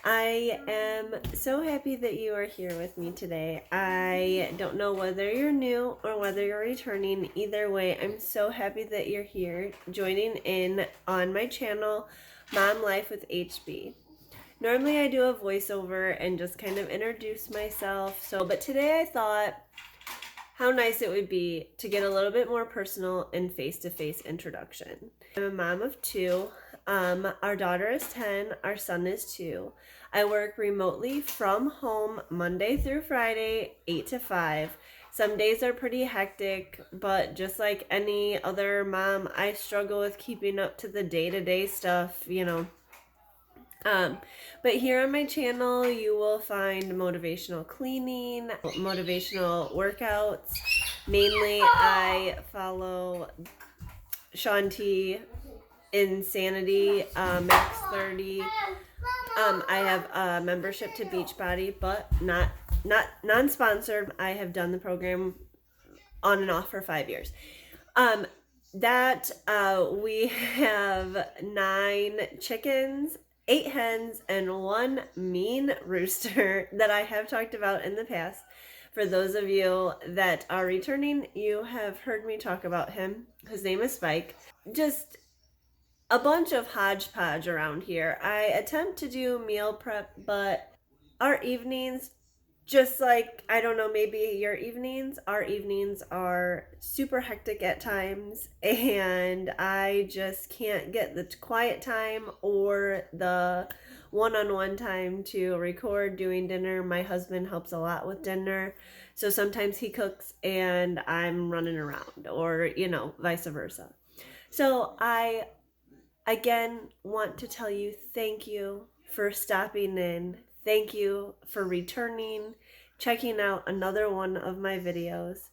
I am so happy that you are here with me today. I don't know whether you're new or whether you're returning. Either way, I'm so happy that you're here joining in on my channel, Mom Life with HB. Normally I do a voiceover and just kind of introduce myself. But today I thought how nice it would be to get a little bit more personal and face-to-face introduction. I'm a mom of two. Our daughter is 10, our son is 2. I work remotely from home Monday through Friday, 8 to 5. Some days are pretty hectic, but just like any other mom, I struggle with keeping up to the day-to-day stuff, but here on my channel, you will find motivational cleaning, motivational workouts. Mainly, I follow Shanti Insanity, Max 30. I have a membership to Beachbody, but not non-sponsored. I have done the program on and off for 5 years. We have 9 chickens, 8 hens, and 1 mean rooster that I have talked about in the past. For those of you that are returning, you have heard me talk about him. His name is Spike. Just a bunch of hodgepodge around here. I attempt to do meal prep, but our evenings, just like, I don't know, maybe your evenings, our evenings are super hectic at times, and I just can't get the quiet time or the one-on-one time to record doing dinner. My husband helps a lot with dinner, so sometimes he cooks and I'm running around, or, vice versa. So I, again, want to tell you thank you for stopping in. Thank you for returning, checking out another one of my videos,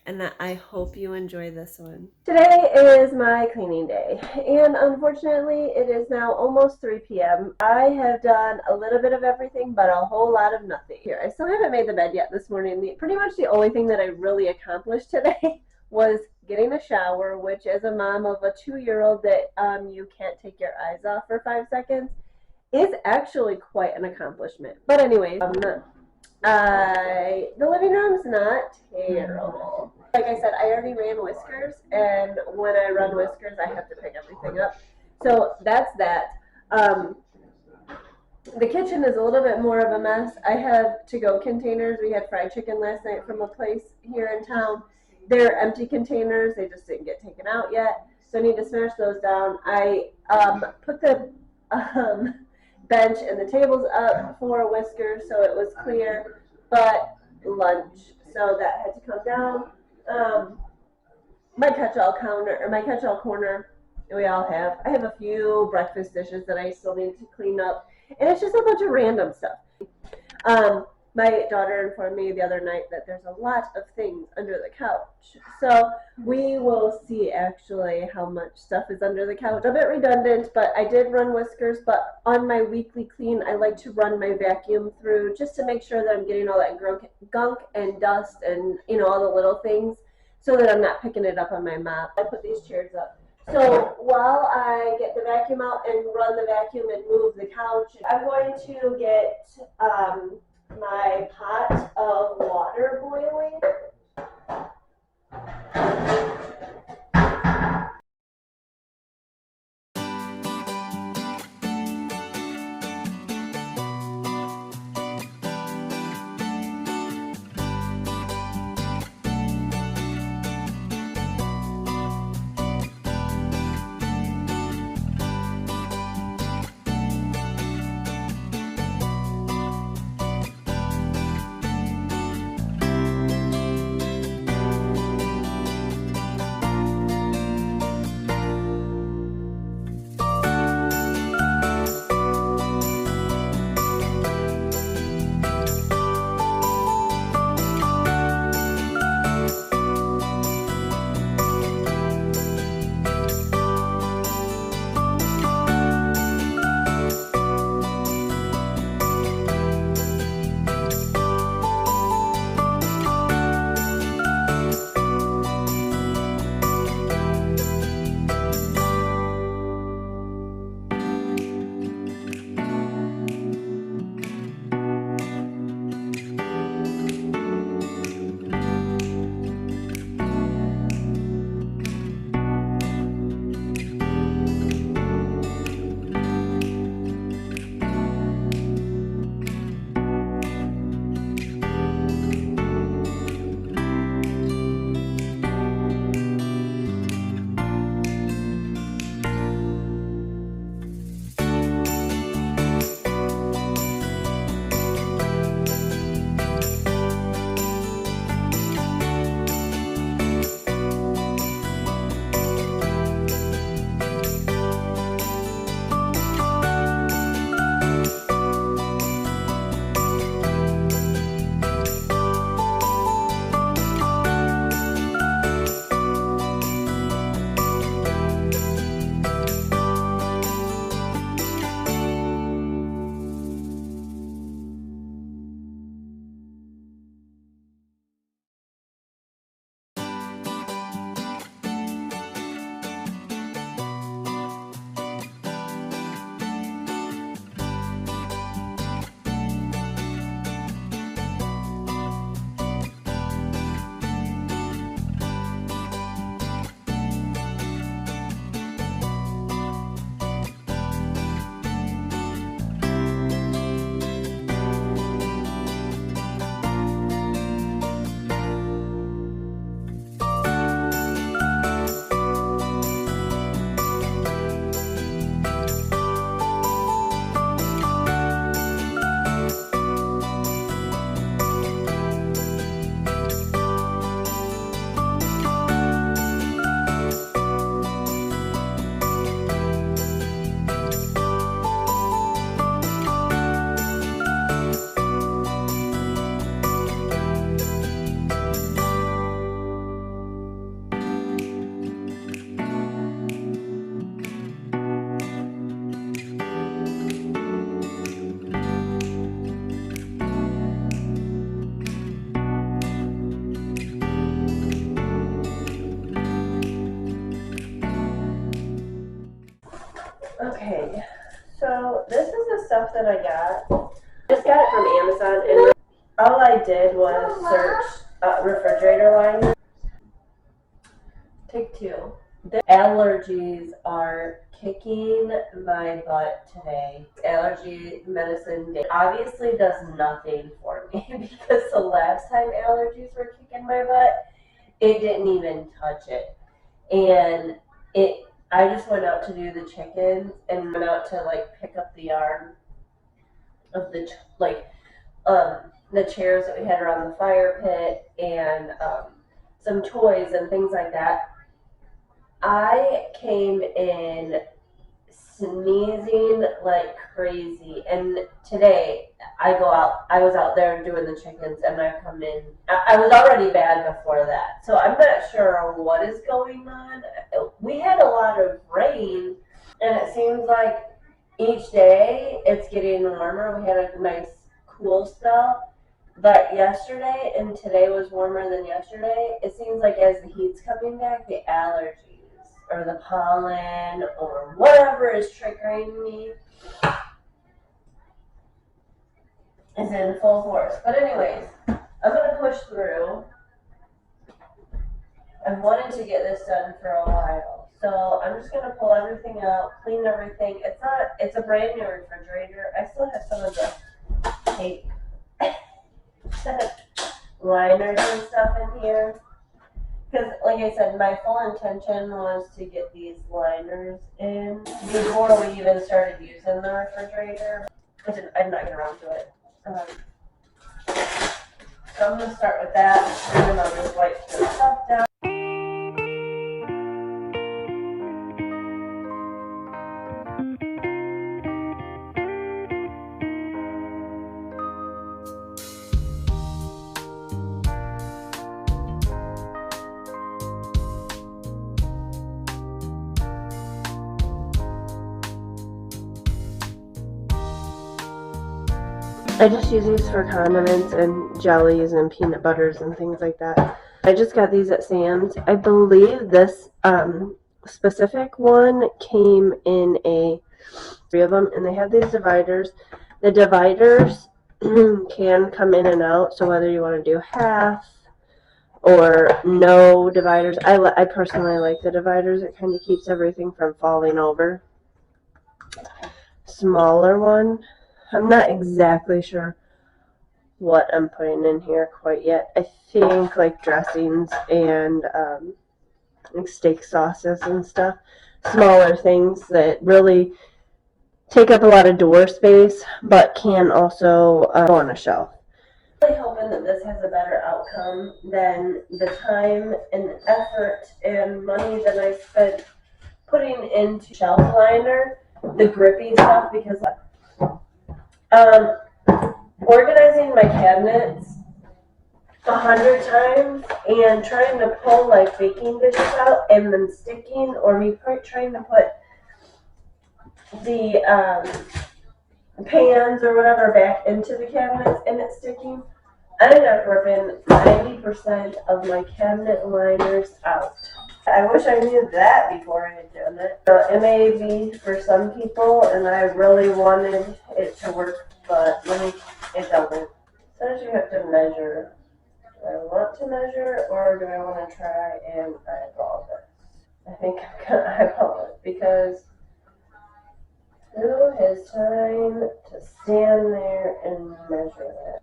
and that I hope you enjoy this one. Today is my cleaning day, and unfortunately it is now almost 3 p.m. I have done a little bit of everything, but a whole lot of nothing. Here, I still haven't made the bed yet this morning. Pretty much the only thing that I really accomplished today was getting a shower, which, as a mom of a 2-year-old that you can't take your eyes off for 5 seconds, is actually quite an accomplishment. But anyway, the living room's not terrible. Like I said, I already ran whiskers, and when I run whiskers, I have to pick everything up. So that's that. The kitchen is a little bit more of a mess. I have to-go containers. We had fried chicken last night from a place here in town. They're empty containers. They just didn't get taken out yet. So I need to smash those down. I put the bench and the tables up for whiskers, so it was clear, but lunch, so that had to come down. My catch-all counter, or my catch-all corner, we all have. I have a few breakfast dishes that I still need to clean up, and it's just a bunch of random stuff. My daughter informed me the other night that there's a lot of things under the couch. So we will see actually how much stuff is under the couch. A bit redundant, but I did run whiskers, but on my weekly clean, I like to run my vacuum through just to make sure that I'm getting all that gunk and dust and, all the little things, so that I'm not picking it up on my mop. I put these chairs up. So while I get the vacuum out and run the vacuum and move the couch, I'm going to get my pot of water boiling. that I got. Just got it from Amazon, and all I did was search refrigerator liner. Take two. The allergies are kicking my butt today. Allergy medicine obviously does nothing for me because the last time allergies were kicking my butt, it didn't even touch it. And I just went out to do the chickens and went out to like pick up the yard of the the chairs that we had around the fire pit and some toys and things like that. I came in sneezing like crazy, and today I was out there doing the chickens, and I come in. I was already bad before that, so I'm not sure what is going on. We had a lot of rain, and it seems like each day it's getting warmer. We had a nice cool spell. But yesterday and today was warmer than yesterday. It seems like as the heat's coming back, the allergies or the pollen or whatever is triggering me is in full force. But anyways, I'm going to push through. I've wanted to get this done for a while. So I'm just going to pull everything out, clean everything. It's a brand new refrigerator. I still have some of the tape liners and stuff in here. Because, like I said, my full intention was to get these liners in before we even started using the refrigerator. I did not get around to it. So I'm going to start with that, and then I'll just wipe the stuff down. I just use these for condiments and jellies and peanut butters and things like that. I just got these at Sam's. I believe this specific one came in three of them, and they have these dividers. The dividers can come in and out, so whether you want to do half or no dividers. I personally like the dividers. It kind of keeps everything from falling over. Smaller one. I'm not exactly sure what I'm putting in here quite yet. I think like dressings and like steak sauces and stuff. Smaller things that really take up a lot of door space but can also go on a shelf. I'm really hoping that this has a better outcome than the time and effort and money that I spent putting into shelf liner, the grippy stuff, because organizing my cabinets 100 times and trying to pull like baking dishes out and then sticking, or me trying to put the pans or whatever back into the cabinets and it's sticking. I ended up ripping 90% of my cabinet liners out. I wish I knew that before I had done it. It may be for some people, and I really wanted it to work, but it doesn't. Sometimes you have to measure. Do I want to measure, or do I want to try and eyeball this? I think I'm going to eyeball it, because who has time to stand there and measure it?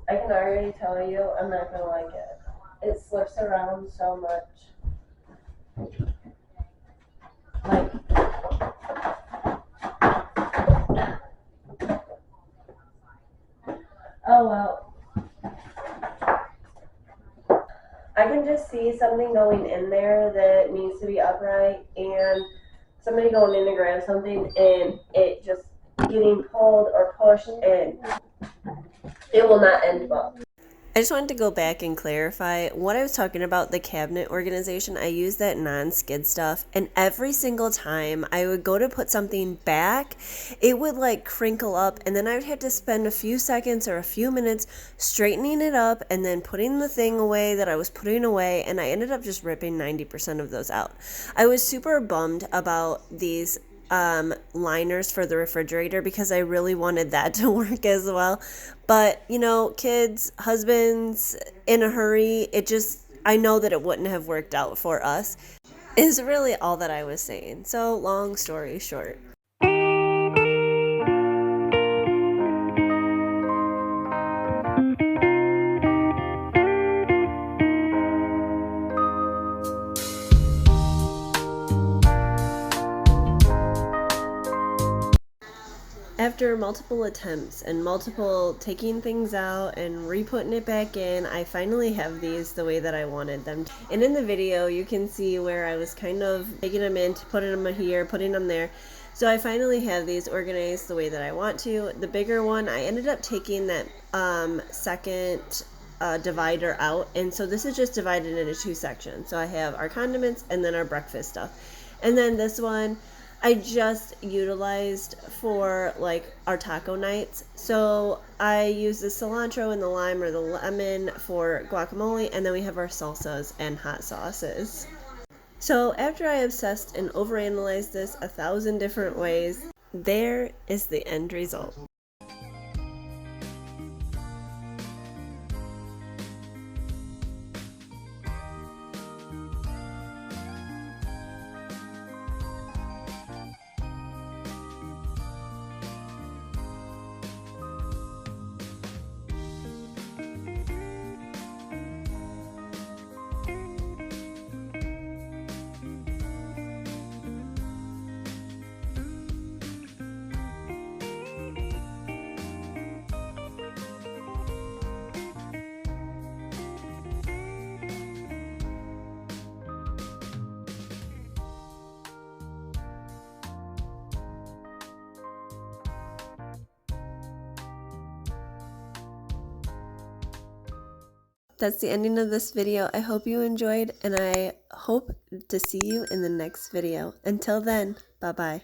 I can already tell you I'm not going to like it. It slips around so much. Like, oh well. I can just see something going in there that needs to be upright, and somebody going in to grab something and it just getting pulled or pushed, and it will not end well. I just wanted to go back and clarify what I was talking about, the cabinet organization. I use that non-skid stuff, and every single time I would go to put something back, it would like crinkle up, and then I would have to spend a few seconds or a few minutes straightening it up and then putting the thing away that I was putting away, and I ended up just ripping 90% of those out. I was super bummed about these liners for the refrigerator because I really wanted that to work as well. But, you know, kids, husbands, in a hurry, I know that it wouldn't have worked out for us, is really all that I was saying. So, long story short. After multiple attempts and multiple taking things out and re-putting it back in, I finally have these the way that I wanted them. And in the video, you can see where I was kind of taking them in, putting them here, putting them there. So I finally have these organized the way that I want to. The bigger one, I ended up taking that second divider out. And so this is just divided into two sections. So I have our condiments and then our breakfast stuff. And then this one, I just utilized for like our taco nights. So I use the cilantro and the lime or the lemon for guacamole, and then we have our salsas and hot sauces. So after I obsessed and overanalyzed this 1,000 different ways, there is the end result. That's the ending of this video. I hope you enjoyed, and I hope to see you in the next video. Until then, bye-bye.